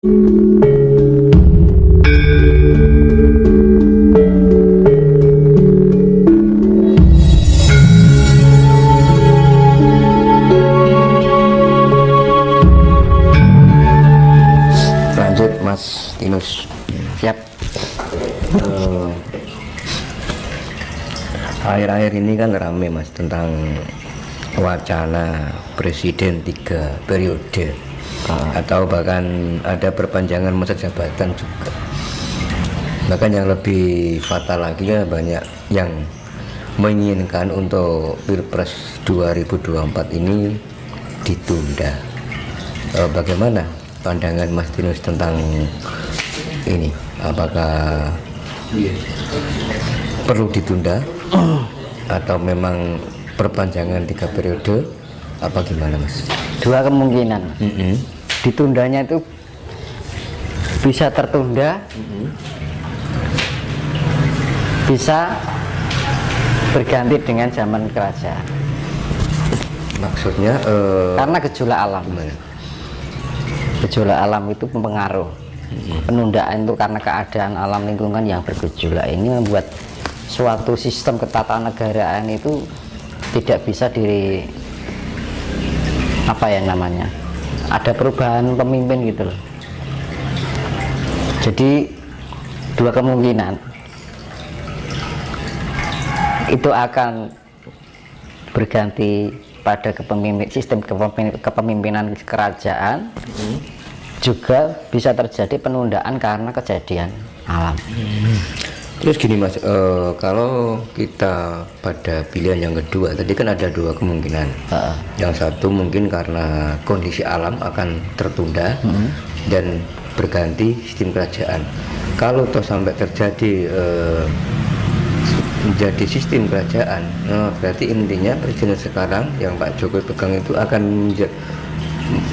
Lanjut Mas Tinus. Siap. Akhir-akhir ini kan rame Mas tentang wacana presiden 3 periode atau bahkan ada perpanjangan masa jabatan juga. Bahkan yang lebih fatal lagi ya, banyak yang menginginkan untuk Pilpres 2024 ini ditunda. Bagaimana pandangan Mas Tinus tentang ini? Apakah perlu ditunda atau memang perpanjangan 3 periode, apa gimana Mas? Dua kemungkinan. Ditundanya itu bisa tertunda, bisa berganti dengan zaman kerajaan. Maksudnya Karena gejolak alam. gimana? Gejolak alam itu mempengaruhi. Penundaan itu karena keadaan alam lingkungan yang bergejolak ini membuat suatu sistem ketatanegaraan itu tidak bisa ada perubahan pemimpin gitu loh. Jadi dua kemungkinan itu akan berganti pada sistem kepemimpinan kerajaan, juga bisa terjadi penundaan karena kejadian alam. Terus gini Mas, kalau kita pada pilihan yang kedua tadi kan ada dua kemungkinan. Yang satu mungkin karena kondisi alam akan tertunda dan berganti sistem kerajaan. Kalau toh sampai terjadi menjadi sistem kerajaan, berarti intinya presiden sekarang yang Pak Jokowi pegang itu akan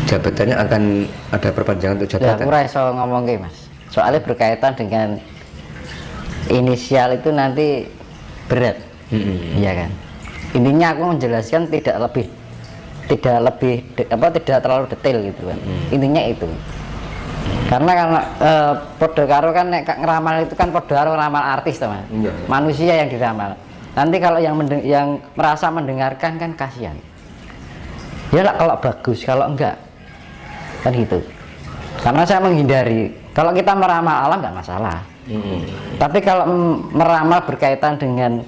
jabatannya akan ada perpanjangan untuk jabatan. Aku rasa ngomong Mas, soalnya berkaitan dengan inisial itu nanti berat, iya kan. Intinya aku menjelaskan tidak terlalu detail gitu kan. Intinya itu. Karena podo karo kan nek ngeramal itu kan podo karo ngeramal artis teman. Manusia yang diramal. Nanti kalau yang merasa mendengarkan kan kasihan. Ya lah kalau bagus, kalau enggak kan gitu. Karena saya menghindari. Kalau kita meramal alam nggak masalah. Tapi kalau meramal berkaitan dengan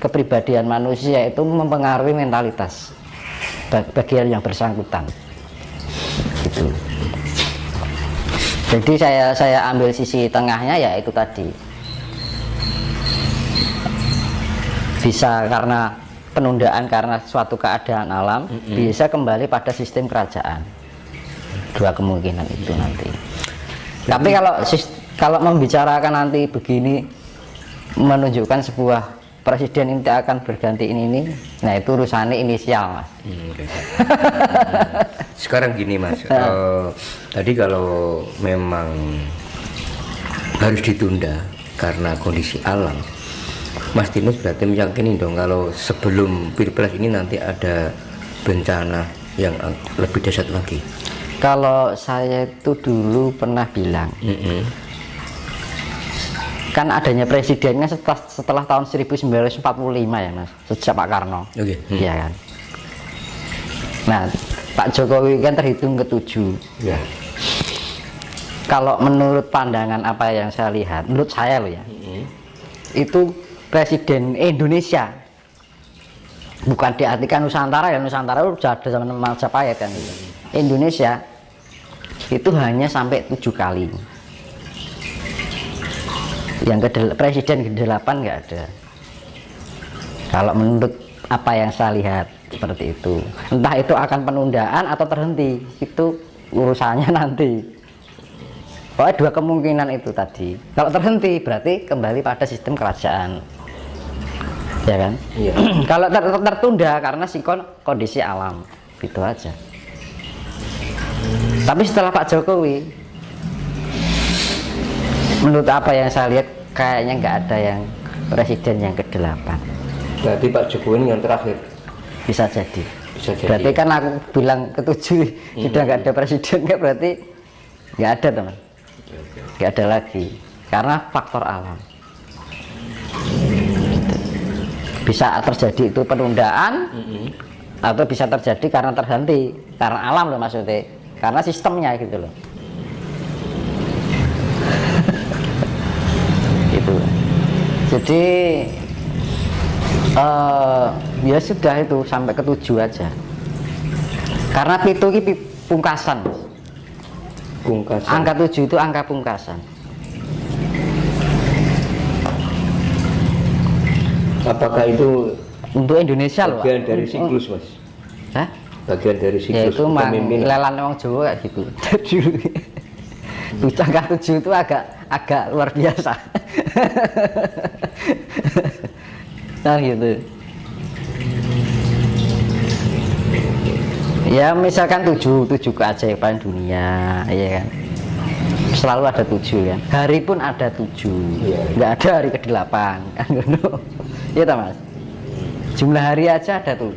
kepribadian manusia itu mempengaruhi mentalitas bagian yang bersangkutan. Gitu. Jadi saya ambil sisi tengahnya, ya itu tadi. Bisa karena penundaan karena suatu keadaan alam, bisa kembali pada sistem kerajaan. Dua kemungkinan itu nanti. Tapi kalau membicarakan nanti begini, menunjukkan sebuah presiden ini akan berganti ini, nah itu urusannya inisial Mas. Sekarang gini Mas, tadi kalau memang harus ditunda karena kondisi alam, Mas Tinus berarti meyakini dong kalau sebelum Pilpres ini nanti ada bencana yang lebih dahsyat lagi. Kalau saya itu dulu pernah bilang, kan adanya presidennya setelah tahun 1945 ya Mas, sejak Pak Karno. Iya kan. Nah, Pak Jokowi kan terhitung ke-7. Ya. Kalau menurut pandangan apa yang saya lihat, menurut saya loh ya, itu presiden Indonesia, bukan diartikan Nusantara ya, Nusantara udah ada zaman Majapahit kan. Indonesia itu hanya sampai 7 kali. Yang presiden ke-8 nggak ada. Kalau menurut apa yang saya lihat seperti itu. Entah itu akan penundaan atau terhenti, itu urusannya nanti. Pokoknya dua kemungkinan itu tadi. Kalau terhenti berarti kembali pada sistem kerajaan, ya kan? Iya. Kalau tertunda karena kondisi alam, gitu aja. Tapi setelah Pak Jokowi, menurut apa yang saya lihat, kayaknya nggak ada yang presiden yang ke-8. Berarti Pak Jokowi yang terakhir. Bisa jadi. Berarti kan aku bilang ke-7 sudah nggak ada presiden, kan berarti nggak ada teman, nggak ada lagi karena faktor alam. Bisa terjadi itu penundaan atau bisa terjadi karena terhenti karena alam loh maksudnya, karena sistemnya gitu loh. Gitu. Jadi ya sudah itu sampai ke 7 aja. Karena itu pungkasan. Angka 7 itu angka pungkasan. Apakah itu untuk Indonesia loh? Bagian dari siklus, Mas. Hah? Bagian dari siklus. Ya itu lelan orang Jawa kayak gitu. Angka 7 itu agak luar biasa. Nah gitu. Ya misalkan 7 keajaiban dunia, ya kan. Selalu ada 7 ya. Hari pun ada 7. Nggak ada hari ke-8 kan gitu. Iya toh Mas. Jumlah hari aja ada 7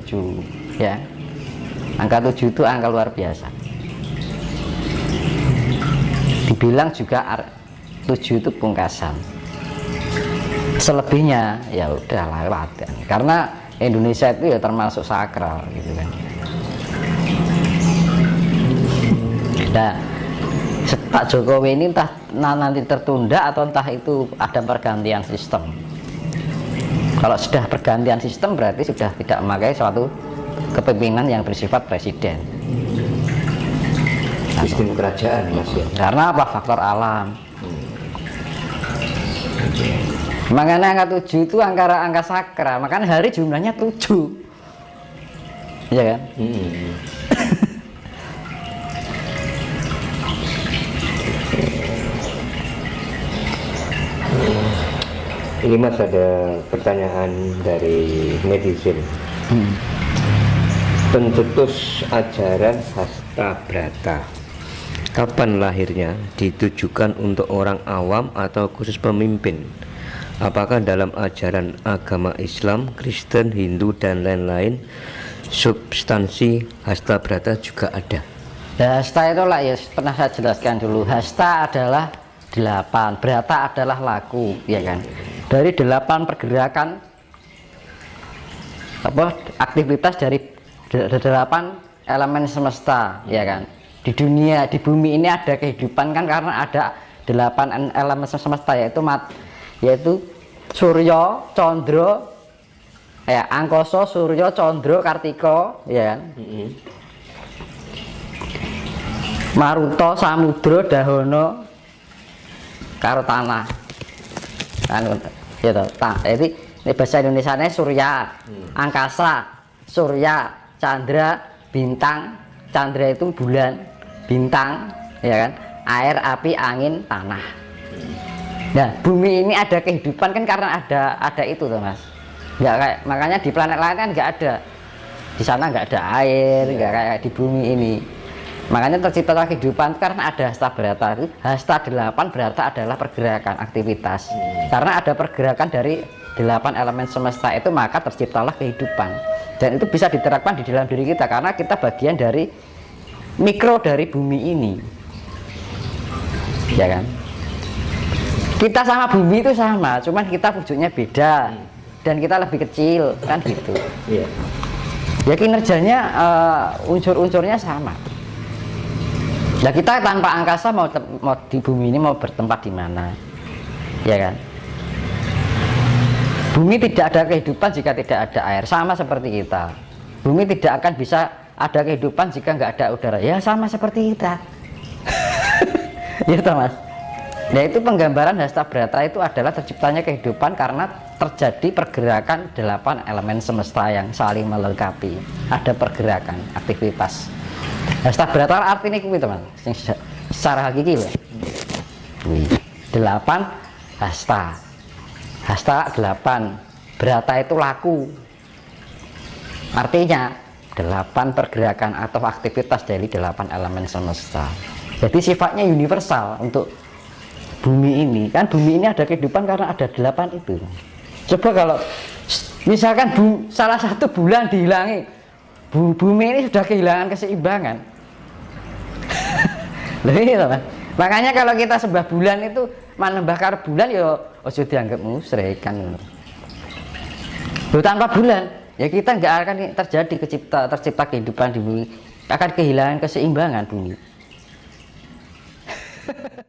ya. Angka 7 itu angka luar biasa. Dibilang juga 7 itu pungkasan. Selebihnya ya udah lewat kan. Karena Indonesia itu ya termasuk sakral gitu kan. Nah, Pak Jokowi ini entah nanti tertunda atau entah itu ada pergantian sistem. Kalau sudah pergantian sistem berarti sudah tidak memakai suatu kepemimpinan yang bersifat presiden. Sistem kerajaan, Mas ya. Karena apa? Faktor alam. Makanya angka 7 itu angka sakral. Makanya hari jumlahnya 7. Iya kan? Ini Mas ada pertanyaan dari netizen. Pencetus ajaran Hasta Brata, kapan lahirnya? Ditujukan untuk orang awam atau khusus pemimpin? Apakah dalam ajaran agama Islam, Kristen, Hindu dan lain-lain substansi Hasta Brata juga ada? Hasta itu lah ya pernah saya jelaskan dulu. Hasta adalah 8, Brata adalah laku, ya kan? Dari 8 pergerakan aktivitas dari 8 elemen semesta, ya kan? Di dunia, di bumi ini ada kehidupan kan karena ada 8 elemen semesta, yaitu Surya, Condro, Angkasa, Surya, Condro, Kartika, ya kan? Maruta, Samudra, Dahana, karo tanah. Kan gitu. Jadi ini bahasa Indonesianya Surya, angkasa, Surya, Chandra, bintang. Chandra itu bulan, bintang, ya kan? Air, api, angin, tanah. Nah, bumi ini ada kehidupan kan karena ada itu tuh Mas. Nggak kayak, makanya di planet lain kan nggak ada. Di sana nggak ada air, nggak kayak di bumi ini. Makanya tercipta kehidupan karena ada Hasta Brata. Hasta 8 Brata adalah pergerakan aktivitas. Karena ada pergerakan dari 8 elemen semesta itu, maka terciptalah kehidupan. Dan itu bisa diterapkan di dalam diri kita karena kita bagian dari mikro dari bumi ini. Ya kan? Kita sama bumi itu sama, cuman kita wujudnya beda dan kita lebih kecil kan gitu. Ya kinerjanya unsur-unsurnya sama. Nah kita tanpa angkasa mau di bumi ini mau bertempat di mana, ya kan? Bumi tidak ada kehidupan jika tidak ada air, sama seperti kita. Bumi tidak akan bisa ada kehidupan jika nggak ada udara, ya sama seperti kita. Ya toh Mas. Nah itu penggambaran Hasta Brata itu adalah terciptanya kehidupan karena terjadi pergerakan 8 elemen semesta yang saling melengkapi. Ada pergerakan, aktivitas. Hasta Brata artinya kuwi teman, secara hakiki loh. 8 hasta. Hasta 8, Brata itu laku. Artinya 8 pergerakan atau aktivitas dari 8 elemen semesta. Jadi sifatnya universal untuk bumi ini. Kan bumi ini ada kehidupan karena ada 8 itu. Coba kalau misalkan salah satu bulan dihilangi, bumi ini sudah kehilangan keseimbangan. Lebih gitu kan? Makanya kalau kita sembah bulan itu manembah karo bulan ya ojo dianggap musyrik kan. Tanpa bulan ya kita nggak akan terjadi tercipta kehidupan di bumi, akan kehilangan keseimbangan bumi.